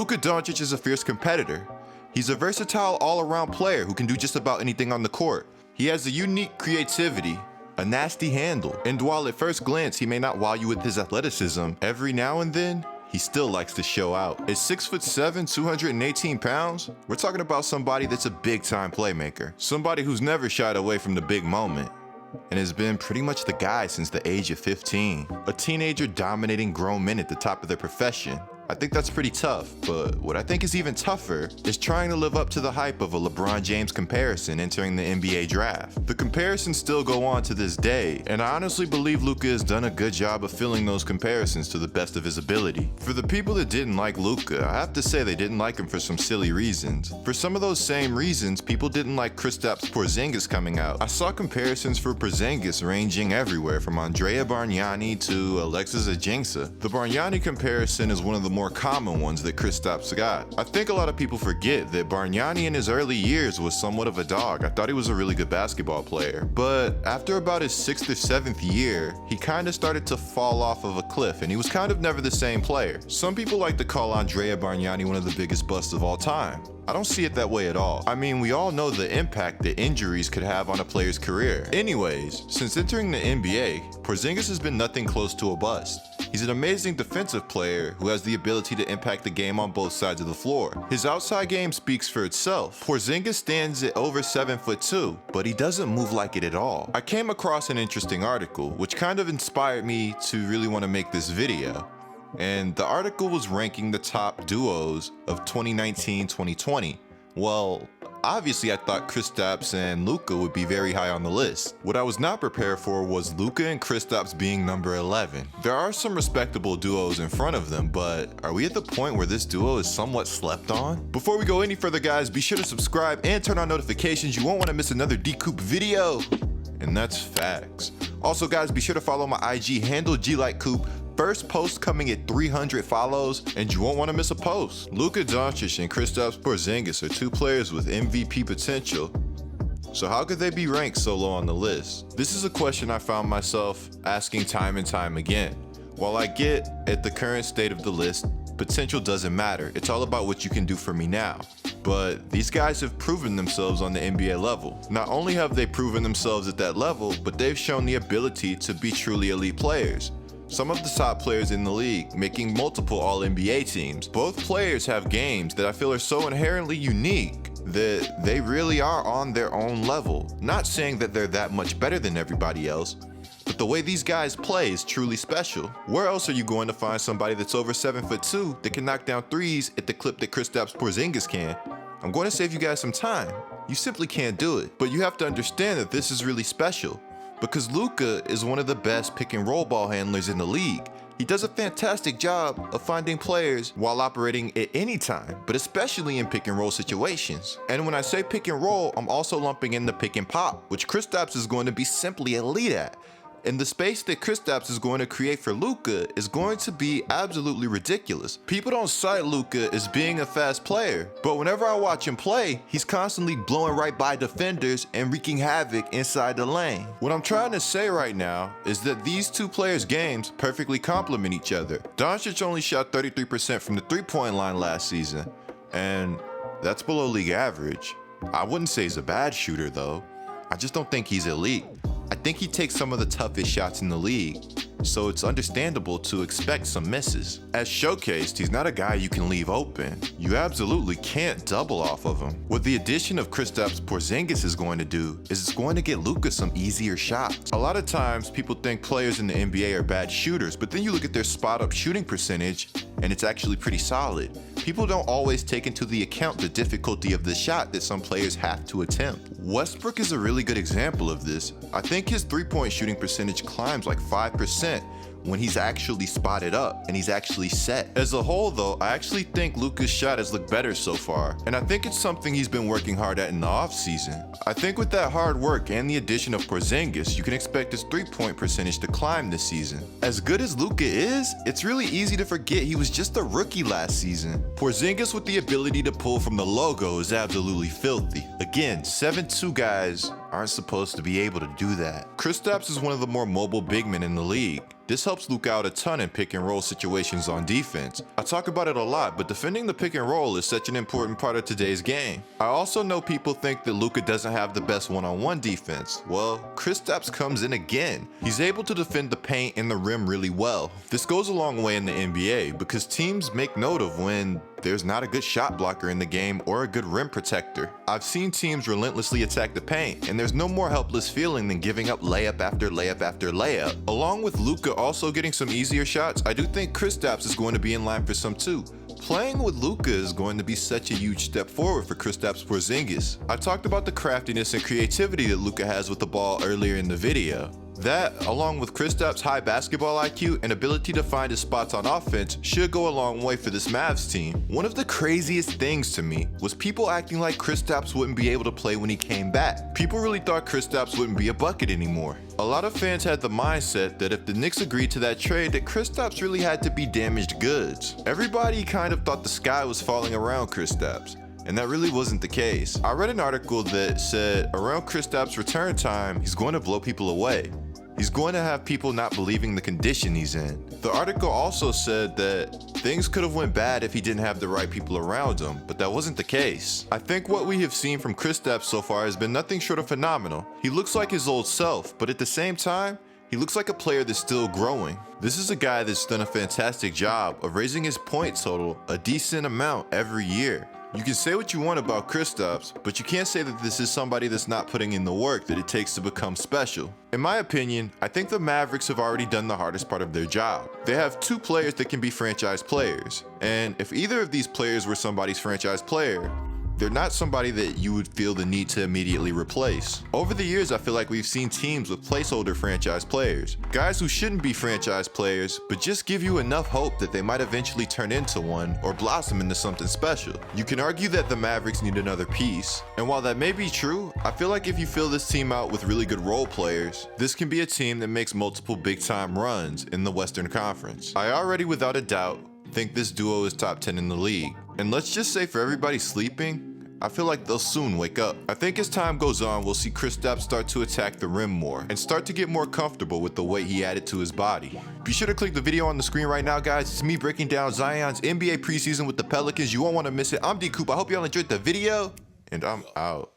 Luka Doncic is a fierce competitor. He's a versatile all-around player who can do just about anything on the court. He has a unique creativity, a nasty handle, and while at first glance he may not wow you with his athleticism, every now and then, he still likes to show out. At 6'7", 218 pounds, we're talking about somebody that's a big-time playmaker. Somebody who's never shied away from the big moment, and has been pretty much the guy since the age of 15. A teenager dominating grown men at the top of their profession. I think that's pretty tough, but what I think is even tougher is trying to live up to the hype of a LeBron James comparison entering the NBA draft. The comparisons still go on to this day, and I honestly believe Luka has done a good job of filling those comparisons to the best of his ability. For the people that didn't like Luka, I have to say they didn't like him for some silly reasons. For some of those same reasons, people didn't like Kristaps Porzingis coming out. I saw comparisons for Porzingis ranging everywhere from Andrea Bargnani to Alexis Ajinça. The Bargnani comparison is one of the more common ones that Kristaps got. I think a lot of people forget that Bargnani in his early years was somewhat of a dog. I thought he was a really good basketball player, but after about his 6th or 7th year, he kind of started to fall off of a cliff and he was kind of never the same player. Some people like to call Andrea Bargnani one of the biggest busts of all time. I don't see it that way at all. I mean, we all know the impact that injuries could have on a player's career. Anyways, since entering the NBA, Porzingis has been nothing close to a bust. He's an amazing defensive player who has the ability to impact the game on both sides of the floor. His outside game speaks for itself. Porzingis stands at over 7'2", but he doesn't move like it at all. I came across an interesting article, which kind of inspired me to really want to make this video. And the article was ranking the top duos of 2019-2020. Well, obviously I thought Kristaps and Luka would be very high on the list. What I was not prepared for was Luka and Kristaps being number 11. There are some respectable duos in front of them, but are we at the point where this duo is somewhat slept on? Before we go any further, guys, be sure to subscribe and turn on notifications. You won't want to miss another GETLIKECOOP video. And that's facts. Also, guys, be sure to follow my IG handle, GETLIKECOOP. First post coming at 300 follows, and you won't want to miss a post. Luka Doncic and Kristaps Porzingis are two players with MVP potential. So how could they be ranked so low on the list? This is a question I found myself asking time and time again. While I get at the current state of the list, potential doesn't matter. It's all about what you can do for me now. But these guys have proven themselves on the NBA level. Not only have they proven themselves at that level, but they've shown the ability to be truly elite players. Some of the top players in the league, making multiple All-NBA teams. Both players have games that I feel are so inherently unique that they really are on their own level. Not saying that they're that much better than everybody else, but the way these guys play is truly special. Where else are you going to find somebody that's over 7'2" that can knock down threes at the clip that Kristaps Porzingis can? I'm going to save you guys some time. You simply can't do it. But you have to understand that this is really special, because Luka is one of the best pick and roll ball handlers in the league. He does a fantastic job of finding players while operating at any time, but especially in pick and roll situations. And when I say pick and roll, I'm also lumping in the pick and pop, which Kristaps is going to be simply elite at. And the space that Kristaps is going to create for Luka is going to be absolutely ridiculous. People don't cite Luka as being a fast player, but whenever I watch him play, he's constantly blowing right by defenders and wreaking havoc inside the lane. What I'm trying to say right now is that these two players' games perfectly complement each other. Doncic only shot 33% from the three-point line last season, and that's below league average. I wouldn't say he's a bad shooter though. I just don't think he's elite. I think he takes some of the toughest shots in the league, so it's understandable to expect some misses. As showcased, he's not a guy you can leave open. You absolutely can't double off of him. What the addition of Kristaps Porzingis is going to do is it's going to get Luka some easier shots. A lot of times people think players in the NBA are bad shooters, but then you look at their spot-up shooting percentage and it's actually pretty solid. People don't always take into the account the difficulty of the shot that some players have to attempt. Westbrook is a really good example of this. I think his three-point shooting percentage climbs like 5% when he's actually spotted up and he's actually set. As a whole though, I actually think Luka's shot has looked better so far, and I think it's something he's been working hard at in the offseason. I think with that hard work and the addition of Porzingis, you can expect his three-point percentage to climb this season. As good as Luka is, it's really easy to forget he was just a rookie last season. Porzingis with the ability to pull from the logo is absolutely filthy. Again, 7'2" guys aren't supposed to be able to do that. Kristaps is one of the more mobile big men in the league. This helps Luka out a ton in pick and roll situations on defense. I talk about it a lot, but defending the pick and roll is such an important part of today's game. I also know people think that Luka doesn't have the best one-on-one defense. Well, Kristaps comes in again. He's able to defend the paint and the rim really well. This goes a long way in the NBA because teams make note of when there's not a good shot blocker in the game or a good rim protector. I've seen teams relentlessly attack the paint, and there's no more helpless feeling than giving up layup after layup after layup. Along with Luka also getting some easier shots, I do think Kristaps is going to be in line for some too. Playing with Luka is going to be such a huge step forward for Kristaps Porzingis. I talked about the craftiness and creativity that Luka has with the ball earlier in the video. That, along with Kristaps' high basketball IQ and ability to find his spots on offense, should go a long way for this Mavs team. One of the craziest things to me was people acting like Kristaps wouldn't be able to play when he came back. People really thought Kristaps wouldn't be a bucket anymore. A lot of fans had the mindset that if the Knicks agreed to that trade, that Kristaps really had to be damaged goods. Everybody kind of thought the sky was falling around Kristaps. And that really wasn't the case. I read an article that said around Kristaps' return time, he's going to blow people away. He's going to have people not believing the condition he's in. The article also said that things could have went bad if he didn't have the right people around him, but that wasn't the case. I think what we have seen from Kristaps so far has been nothing short of phenomenal. He looks like his old self, but at the same time, he looks like a player that's still growing. This is a guy that's done a fantastic job of raising his point total a decent amount every year. You can say what you want about Kristaps, but you can't say that this is somebody that's not putting in the work that it takes to become special. In my opinion, I think the Mavericks have already done the hardest part of their job. They have two players that can be franchise players, and if either of these players were somebody's franchise player, they're not somebody that you would feel the need to immediately replace. Over the years, I feel like we've seen teams with placeholder franchise players, guys who shouldn't be franchise players, but just give you enough hope that they might eventually turn into one or blossom into something special. You can argue that the Mavericks need another piece, and while that may be true, I feel like if you fill this team out with really good role players, this can be a team that makes multiple big-time runs in the Western Conference. I already, without a doubt, think this duo is top 10 in the league. And let's just say for everybody sleeping, I feel like they'll soon wake up. I think as time goes on, we'll see Kristaps start to attack the rim more and start to get more comfortable with the weight he added to his body. Be sure to click the video on the screen right now, guys. It's me breaking down Zion's NBA preseason with the Pelicans. You won't want to miss it. I'm D-Coop. I hope y'all enjoyed the video, and I'm out.